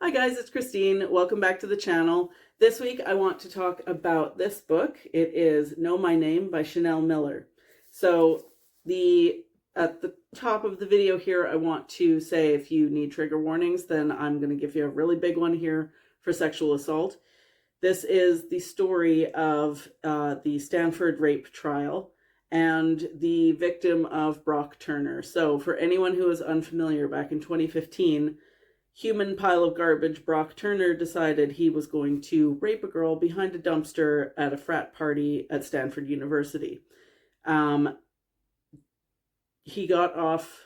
Hi guys, it's Christine. Welcome back to the channel. This week I want to talk about this book. It is Know My Name by Chanel Miller. So at the top of the video here, I want to say if you need trigger warnings, then I'm going to give you a really big one here for sexual assault. This is the story of the Stanford rape trial and the victim of Brock Turner. So for anyone who is unfamiliar, back in 2015, human pile of garbage Brock Turner decided he was going to rape a girl behind a dumpster at a frat party at Stanford University. He got off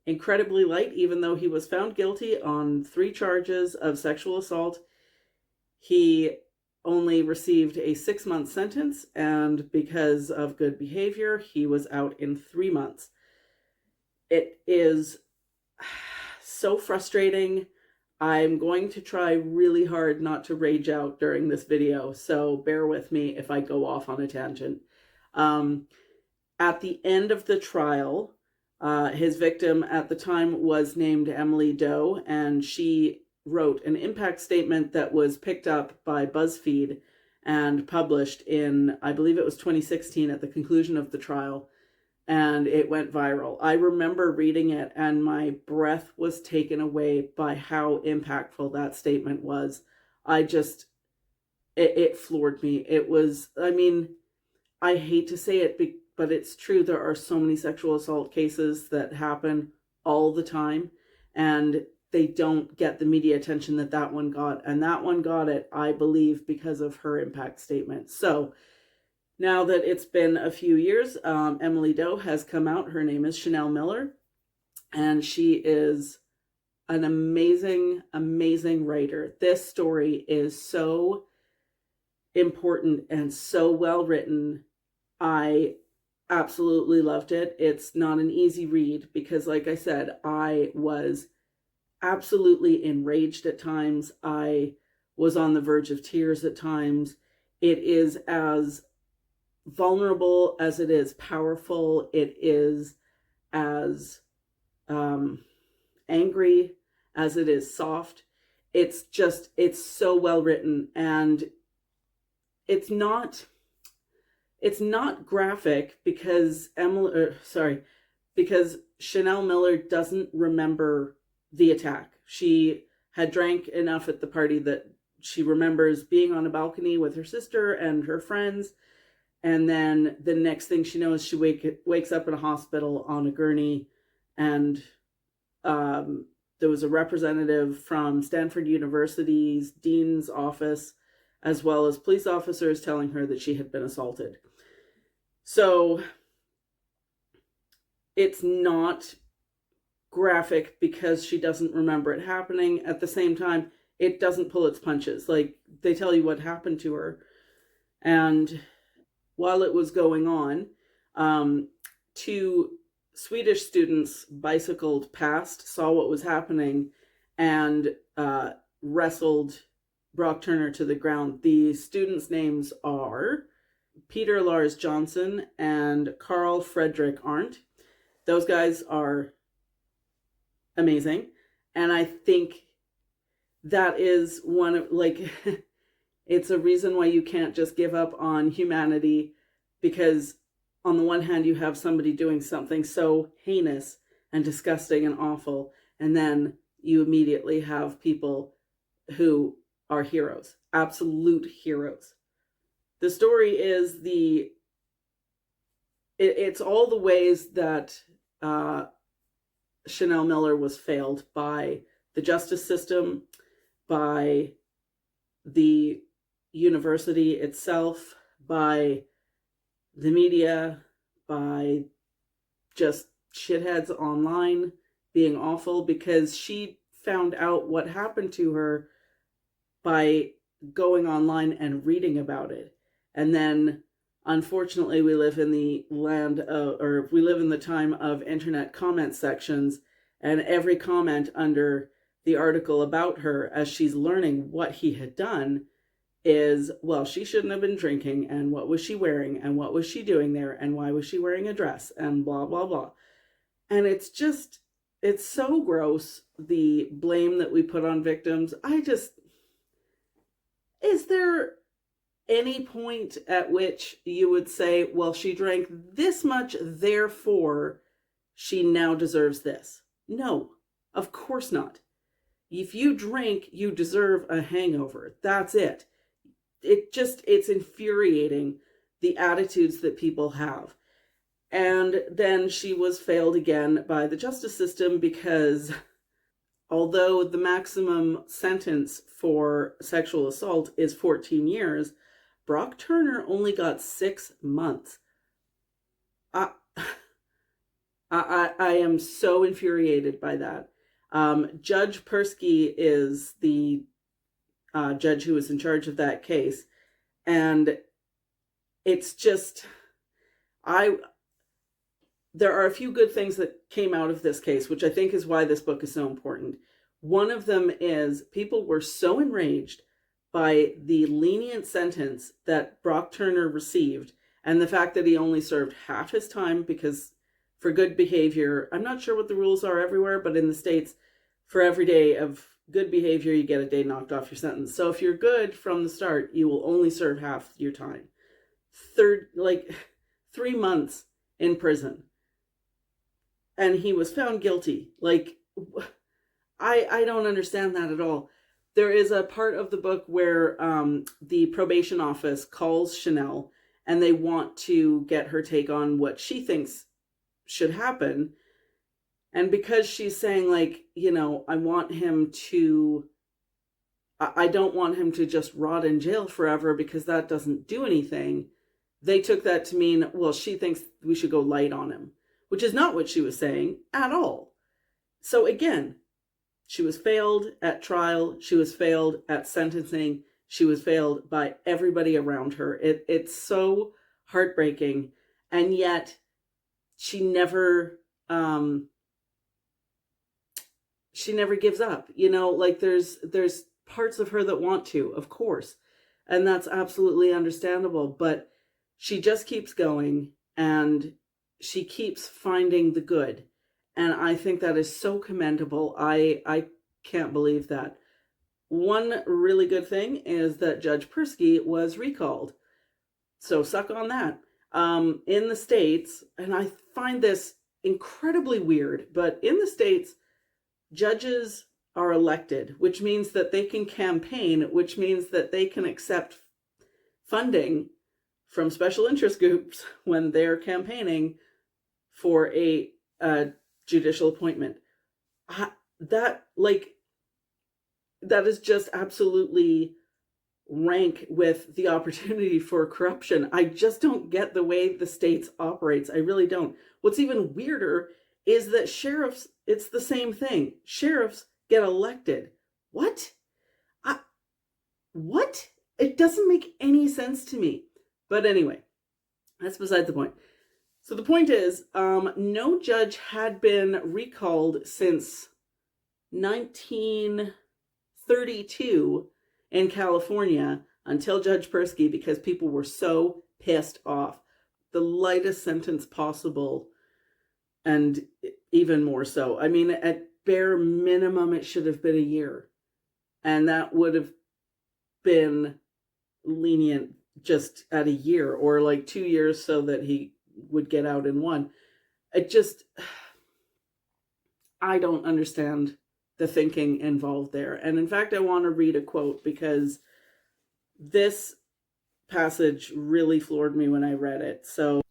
incredibly light, even though he was found guilty on 3 charges of sexual assault. He only received a 6-month sentence, and because of good behavior, he was out in 3 months. It is so frustrating. I'm going to try really hard not to rage out during this video, so bear with me if I go off on a tangent. At the end of the trial, his victim at the time was named Emily Doe, and she wrote an impact statement that was picked up by BuzzFeed and published in, I believe it was 2016, at the conclusion of the trial, and it went viral. I remember reading it and my breath was taken away by how impactful that statement was. It floored me. It was, I hate to say it, but it's true. There are so many sexual assault cases that happen all the time, and they don't get the media attention that one got. And that one got it, I believe, because of her impact statement. So now that it's been a few years, Emily Doe has come out. Her name is Chanel Miller, and she is an amazing, amazing writer. This story is so important and so well written. I absolutely loved it. It's not an easy read because, like I said, I was absolutely enraged at times. I was on the verge of tears at times. It is as vulnerable as it is powerful. It is as angry as it is soft. It's so well written, and it's not graphic because because Chanel Miller doesn't remember the attack. She had drank enough at the party that she remembers being on a balcony with her sister and her friends. And then the next thing she knows, she wakes up in a hospital on a gurney, and there was a representative from Stanford University's dean's office, as well as police officers, telling her that she had been assaulted. So it's not graphic because she doesn't remember it happening. At the same time, it doesn't pull its punches. Like, they tell you what happened to her. And while it was going on, 2 Swedish students bicycled past, saw what was happening, and wrestled Brock Turner to the ground. The students' names are Peter Lars Johnson and Carl Frederick Arndt. Those guys are amazing. And I think that is one of, it's a reason why you can't just give up on humanity, because on the one hand, you have somebody doing something so heinous and disgusting and awful, and then you immediately have people who are heroes, absolute heroes. The story is it's all the ways that Chanel Miller was failed by the justice system, by the university itself, by the media, by just shitheads online being awful, because she found out what happened to her by going online and reading about it. And then, unfortunately, we live in the time of internet comment sections, and every comment under the article about her, as she's learning what he had done, is, well, she shouldn't have been drinking, and what was she wearing, and what was she doing there, and why was she wearing a dress, and blah, blah, blah. And it's it's so gross, the blame that we put on victims. Is there any point at which you would say, well, she drank this much, therefore she now deserves this? No, of course not. If you drink, you deserve a hangover. That's it. It's infuriating, the attitudes that people have. And then she was failed again by the justice system because although the maximum sentence for sexual assault is 14 years, Brock Turner only got 6 months. I, I am so infuriated by that. Judge Persky is the judge who was in charge of that case. And it's just, there are a few good things that came out of this case, which I think is why this book is so important. One of them is people were so enraged by the lenient sentence that Brock Turner received and the fact that he only served half his time because for good behavior, I'm not sure what the rules are everywhere, but in the States, for every day of good behavior, you get a day knocked off your sentence. So if you're good from the start, you will only serve half your time. 3 months in prison. And he was found guilty. I don't understand that at all. There is a part of the book where the probation office calls Chanel and they want to get her take on what she thinks should happen. And because she's saying I want him to, I don't want him to just rot in jail forever because that doesn't do anything. They took that to mean, well, she thinks we should go light on him, which is not what she was saying at all. So again, she was failed at trial. She was failed at sentencing. She was failed by everybody around her. It's so heartbreaking. And yet she never gives up. There's parts of her that want to, of course. And that's absolutely understandable. But she just keeps going and she keeps finding the good. And I think that is so commendable. I can't believe that. One really good thing is that Judge Persky was recalled. So suck on that. In the States, and I find this incredibly weird, but in the States, judges are elected, which means that they can campaign, which means that they can accept funding from special interest groups when they're campaigning for a judicial appointment. That is just absolutely rank with the opportunity for corruption. I just don't get the way the States operates. I really don't. What's even weirder is that sheriffs, it's the same thing. Sheriffs get elected. What? What? It doesn't make any sense to me. But anyway, that's beside the point. So the point is, no judge had been recalled since 1932 in California until Judge Persky because people were so pissed off. The lightest sentence possible, and even more so. I mean, at bare minimum, it should have been a year. And that would have been lenient just at a year, or 2 years so that he would get out in one. I don't understand the thinking involved there. And in fact, I want to read a quote because this passage really floored me when I read it. So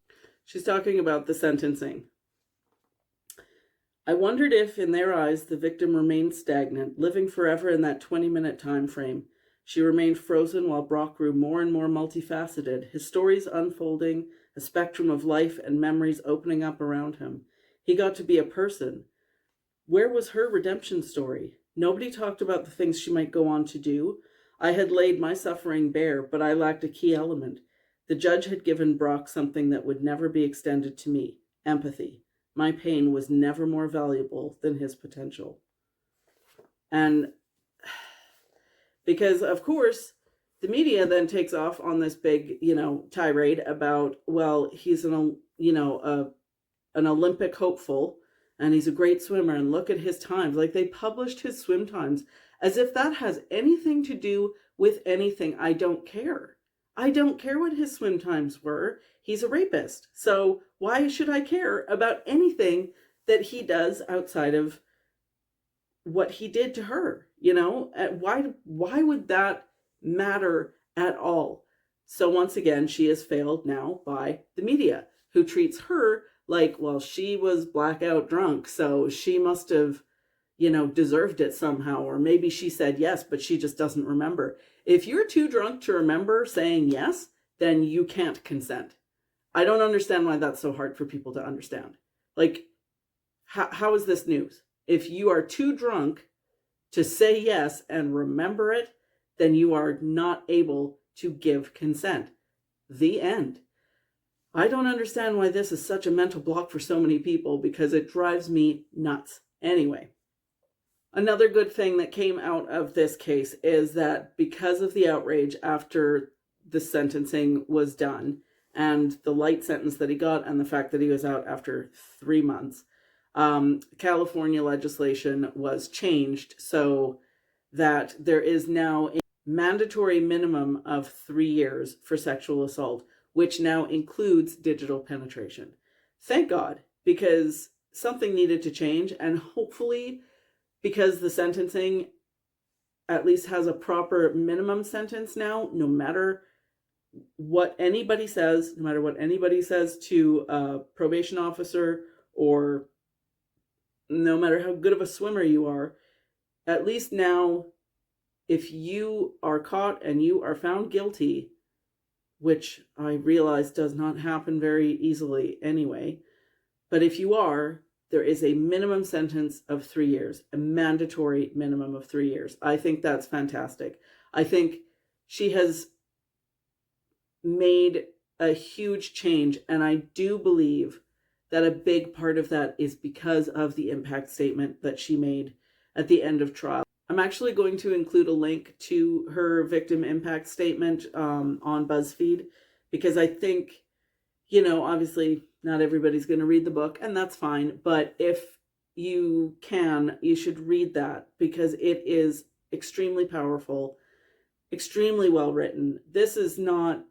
she's talking about the sentencing. I wondered if, in their eyes, the victim remained stagnant, living forever in that 20-minute time frame. She remained frozen while Brock grew more and more multifaceted, his stories unfolding, a spectrum of life and memories opening up around him. He got to be a person. Where was her redemption story? Nobody talked about the things she might go on to do. I had laid my suffering bare, but I lacked a key element. The judge had given Brock something that would never be extended to me: empathy. My pain was never more valuable than his potential. And because, of course, the media then takes off on this big, tirade about, well, he's an Olympic hopeful, and he's a great swimmer, and look at his times. Like, they published his swim times as if that has anything to do with anything. I don't care. I don't care what his swim times were. He's a rapist. So why should I care about anything that he does outside of what he did to her? Why would that matter at all? So once again, she is failed now by the media, who treats her like, well, she was blackout drunk, so she must have, deserved it somehow. Or maybe she said yes, but she just doesn't remember. If you're too drunk to remember saying yes, then you can't consent. I don't understand why that's so hard for people to understand. Like, how is this news? If you are too drunk to say yes and remember it, then you are not able to give consent. The end. I don't understand why this is such a mental block for so many people, because it drives me nuts. Anyway, another good thing that came out of this case is that because of the outrage after the sentencing was done, and the light sentence that he got, and the fact that he was out after 3 months, California legislation was changed so that there is now a mandatory minimum of 3 years for sexual assault, which now includes digital penetration. Thank God, because something needed to change, and hopefully, because the sentencing at least has a proper minimum sentence now, no matter what anybody says, to a probation officer, or no matter how good of a swimmer you are, at least now, if you are caught and you are found guilty, which I realize does not happen very easily anyway, but if you are, there is a minimum sentence of 3 years, a mandatory minimum of 3 years. I think that's fantastic. I think she has made a huge change, and I do believe that a big part of that is because of the impact statement that she made at the end of trial. I'm actually going to include a link to her victim impact statement on BuzzFeed, because I think, obviously not everybody's going to read the book, and that's fine. But if you can, you should read that, because it is extremely powerful, extremely well written. This is not,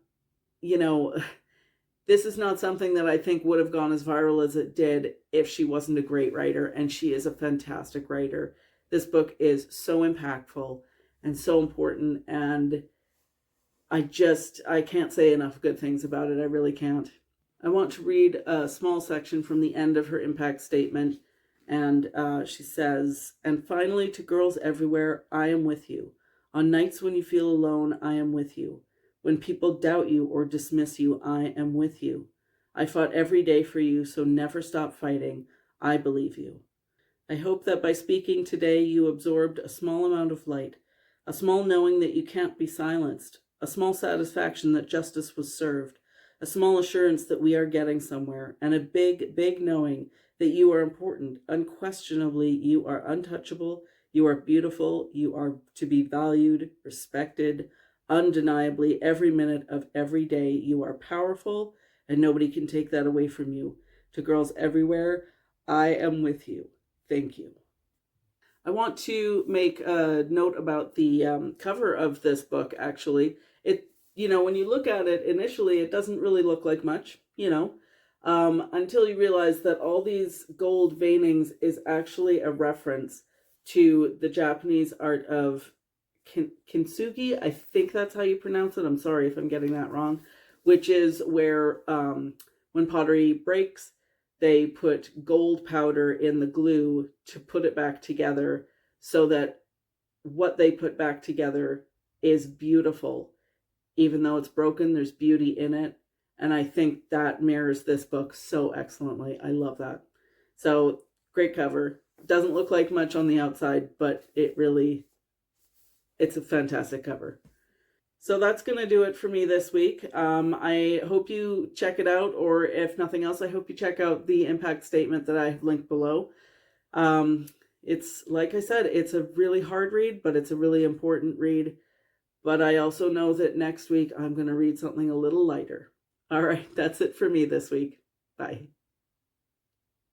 this is not something that I think would have gone as viral as it did if she wasn't a great writer, and she is a fantastic writer. This book is so impactful and so important, and I can't say enough good things about it. I really can't. I want to read a small section from the end of her impact statement, and she says, "And finally, to girls everywhere, I am with you. On nights when you feel alone, I am with you. When people doubt you or dismiss you, I am with you. I fought every day for you, so never stop fighting. I believe you. I hope that by speaking today, you absorbed a small amount of light, a small knowing that you can't be silenced, a small satisfaction that justice was served, a small assurance that we are getting somewhere, and a big, big knowing that you are important. Unquestionably, you are untouchable, you are beautiful, you are to be valued, respected. Undeniably, every minute of every day, you are powerful, and nobody can take that away from you. To girls everywhere, I am with you. Thank you." I want to make a note about the cover of this book, actually. When you look at it initially, it doesn't really look like much, until you realize that all these gold veinings is actually a reference to the Japanese art of kintsugi. I think that's how you pronounce it. I'm sorry if I'm getting that wrong. Which is where when pottery breaks, they put gold powder in the glue to put it back together, so that what they put back together is beautiful. Even though it's broken, there's beauty in it. And I think that mirrors this book so excellently. I love that. So, great cover. Doesn't look like much on the outside, but it's a fantastic cover. So that's going to do it for me this week. I hope you check it out, or if nothing else, I hope you check out the impact statement that I have linked below. It's, like I said, it's a really hard read, but it's a really important read. But I also know that next week I'm going to read something a little lighter. All right, that's it for me this week. Bye.